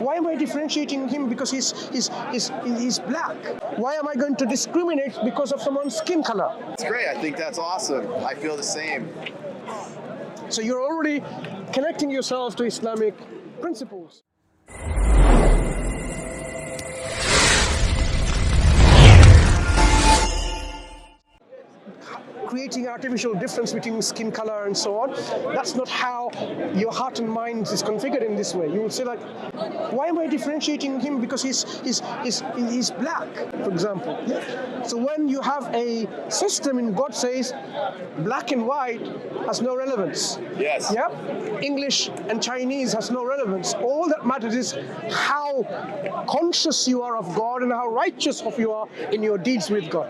Why am I differentiating him because he's black? Why am I going to discriminate because of someone's skin color? It's great. I think that's awesome. I feel the same. So you're already connecting yourself to Islamic principles. Creating artificial difference between skin color and so on. That's not how your heart and mind is configured in this way. You will say like, why am I differentiating him because he's black, for example? So when you have a system in God says black and white has no relevance. Yes. Yeah? English and Chinese has no relevance. All that matters is how conscious you are of God and how righteous of you are in your deeds with God.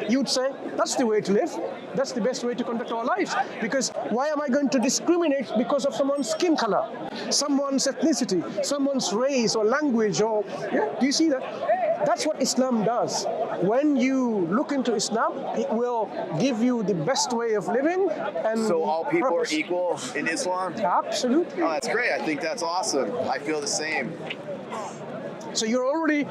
You'd say, that's the way to live. That's the best way to conduct our lives. Because why am I going to discriminate because of someone's skin color, someone's ethnicity, someone's race or language? Or do you see that? That's what Islam does. When you look into Islam, it will give you the best way of living. And so all people purpose. Are equal in Islam? Absolutely. Oh, that's great. I think that's awesome. I feel the same. So you're already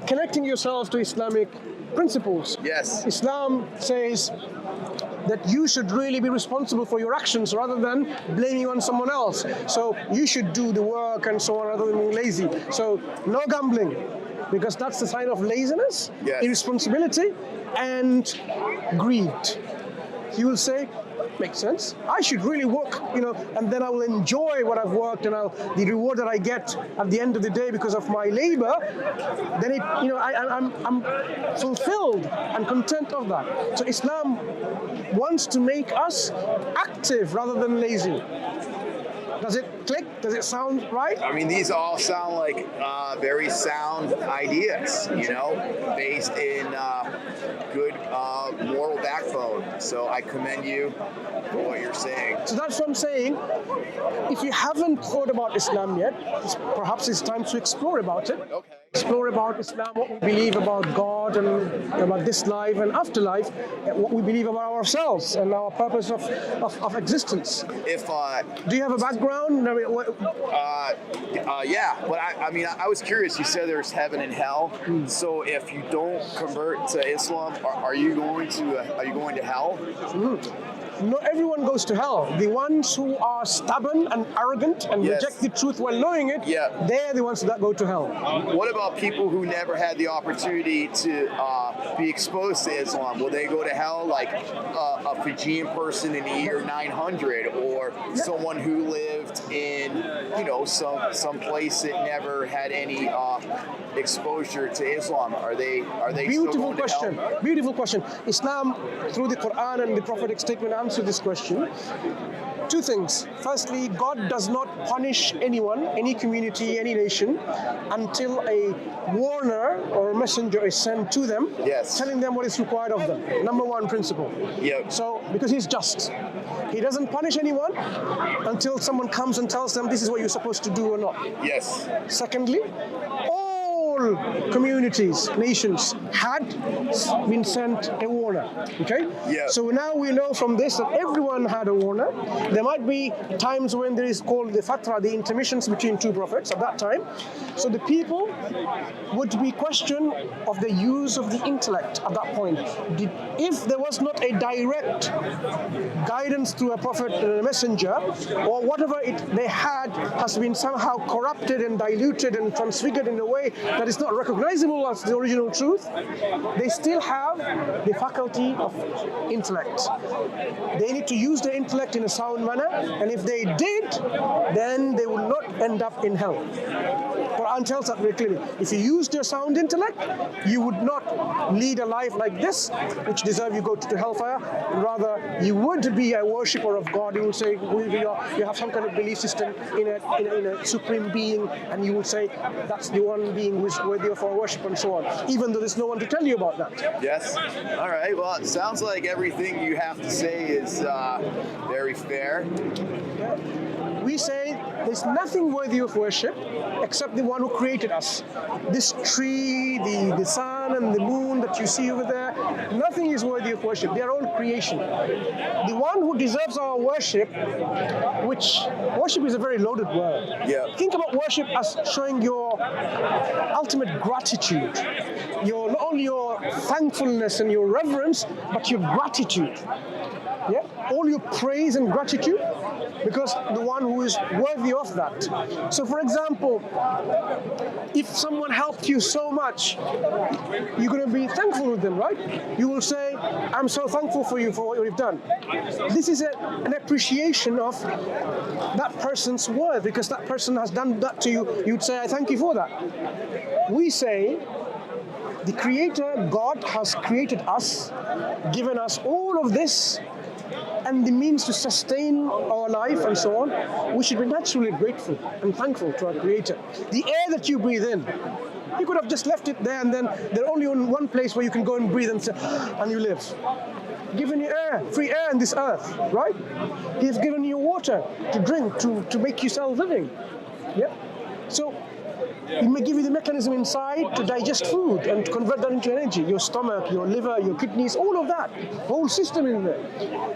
connecting yourself to Islamic principles. Yes. Islam says that you should really be responsible for your actions rather than blaming on someone else. So you should do the work and so on rather than being lazy. So no gambling, because that's the sign of laziness, irresponsibility, and greed. You will say, makes sense. I should really work, and then I will enjoy what I've worked and the reward that I get at the end of the day because of my labor. Then I'm fulfilled and content of that. So Islam wants to make us active rather than lazy. Does it click? Does it sound right? I mean, these all sound like very sound ideas, based in good moral backbone. So I commend you for what you're saying. So that's what I'm saying. If you haven't thought about Islam yet, perhaps it's time to explore about it. Okay. Explore about Islam, what we believe about God and about this life and afterlife, what we believe about ourselves and our purpose of existence. Do you have a background? Yeah, but I was curious. You said there's heaven and hell. So if you don't convert to Islam, are you going to hell? Not everyone goes to hell. The ones who are stubborn and arrogant and reject the truth while knowing it, they're the ones that go to hell. What about people who never had the opportunity to be exposed to Islam? Will they go to hell like a Fijian person in the year 900 or someone who lived in, some place that never had any exposure to Islam? Are they Beautiful still going question. to hell? Beautiful question. Islam, through the Quran and the prophetic statement, answer this question. Two things. Firstly, God does not punish anyone, any community, any nation, until a warner or a messenger is sent to them, telling them what is required of them. Number one principle. So, because He's just. He doesn't punish anyone until someone comes and tells them this is what you're supposed to do or not. Yes. Secondly, all communities, nations had been sent a warner. Okay? So now we know from this that everyone had a warner. There might be times when there is called the fatra, the intermissions between two prophets at that time. So the people would be questioned of the use of the intellect at that point. If there was not a direct guidance through a prophet and a messenger, or whatever they had has been somehow corrupted and diluted and transfigured in a way that is not recognizable as the original truth, they still have the faculty of intellect. They need to use their intellect in a sound manner, and if they did, then they will not end up in hell. Quran tells that very clearly. If you used your sound intellect, you would not lead a life like this, which deserve you go to the hellfire. Rather, you would be a worshipper of God. You will say you have some kind of belief system in a supreme being, and you will say that's the one being who is worthy of our worship and so on, even though there's no one to tell you about that. Yes. All right. Well, it sounds like everything you have to say is very fair. We say there's nothing worthy of worship except the one who created us. This tree, the sun and the moon that you see over there, nothing is worthy of worship. They are all creation. The one who deserves our worship, which worship is a very loaded word. Yeah. Think about worship as showing your ultimate gratitude. Not only your thankfulness and your reverence, but your gratitude. Yeah, all your praise and gratitude, because the one who is worthy of that. So, for example, if someone helped you so much, you're going to be thankful with them, right? You will say, "I'm so thankful for you for what you've done." This is an appreciation of that person's worth, because that person has done that to you. You'd say, "I thank you for that." We say, the Creator, God, has created us, given us all of this, and the means to sustain our life and so on. We should be naturally grateful and thankful to our Creator. The air that you breathe in, you could have just left it there, and then there's only one place where you can go and breathe and you live. Given you air, free air on this earth, right? He's given you water to drink, to make yourself living. Yeah. So He may give you the mechanism inside to digest food and to convert that into energy. Your stomach, your liver, your kidneys, all of that, whole system in there.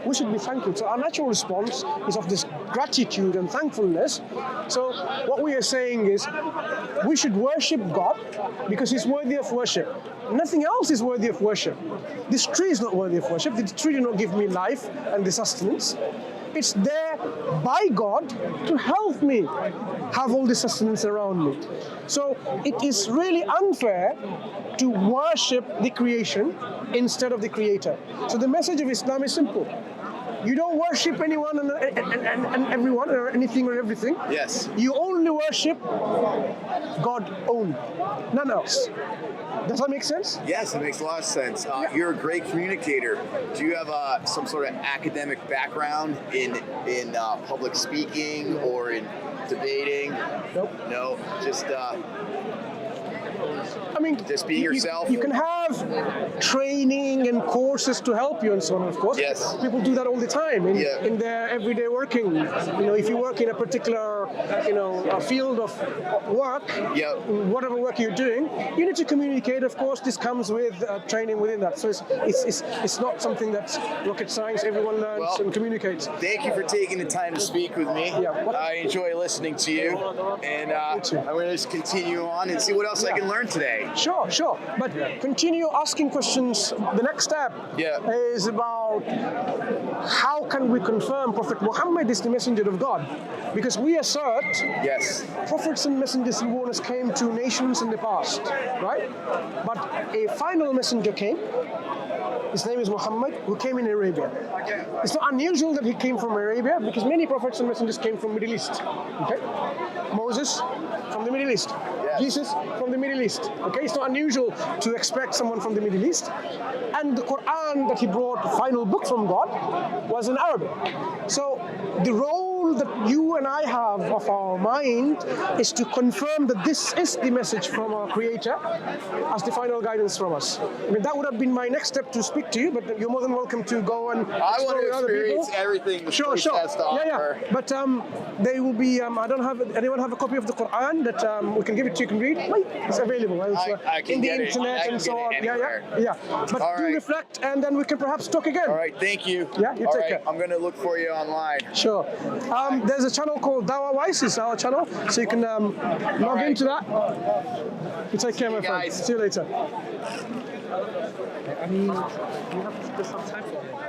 We should be thankful. So our natural response is of this gratitude and thankfulness. So what we are saying is we should worship God because He's worthy of worship. Nothing else is worthy of worship. This tree is not worthy of worship. The tree did not give me life and the sustenance. It's there by God to help me have all the sustenance around me. So it is really unfair to worship the creation instead of the Creator. So the message of Islam is simple. You don't worship anyone and everyone or anything or everything. Yes. You only worship God only, none else. Does that make sense? Yes, it makes a lot of sense. You're a great communicator. Do you have some sort of academic background in public speaking or in debating? Nope. No, just I mean, just being yourself. You can have training and courses to help you and so on, of course. Yes. People do that all the time in their everyday working. If you work in a particular, a field of work, whatever work you're doing, you need to communicate. Of course, this comes with training within that. So it's not something that's rocket science. Everyone learns and communicates. Thank you for taking the time to speak with me. Yeah. I enjoy listening to you, and I'm going to just continue on and see what else I can learn today. Sure. But continue asking questions. The next step is about how can we confirm Prophet Muhammad is the messenger of God? Because we assert prophets and messengers and warners came to nations in the past, right? But a final messenger came. His name is Muhammad, who came in Arabia. It's not unusual that he came from Arabia because many prophets and messengers came from Middle East. Okay, Moses from the Middle East. Jesus from the Middle East. Okay, it's not unusual to expect someone from the Middle East. And the Quran that he brought, the final book from God, was in Arabic. So the role that you and I have of our mind is to confirm that this is the message from our Creator as the final guidance from us. I mean, that would have been my next step to speak to you, but you're more than welcome to go and I want to other people. experience everything the Sure. has to offer. But they will be. I don't have. Anyone have a copy of the Quran that we can give it to you? Can read? It's available. I can in the get internet it. and so on. Yeah. But do reflect, and then we can perhaps talk again. All right. Thank you. Yeah. You take care. I'm going to look for you online. Sure. There's a channel called DawahWise. It's our channel, so you can log into that. You take care, my friend. See you later. I mean, you have to spend some time for it.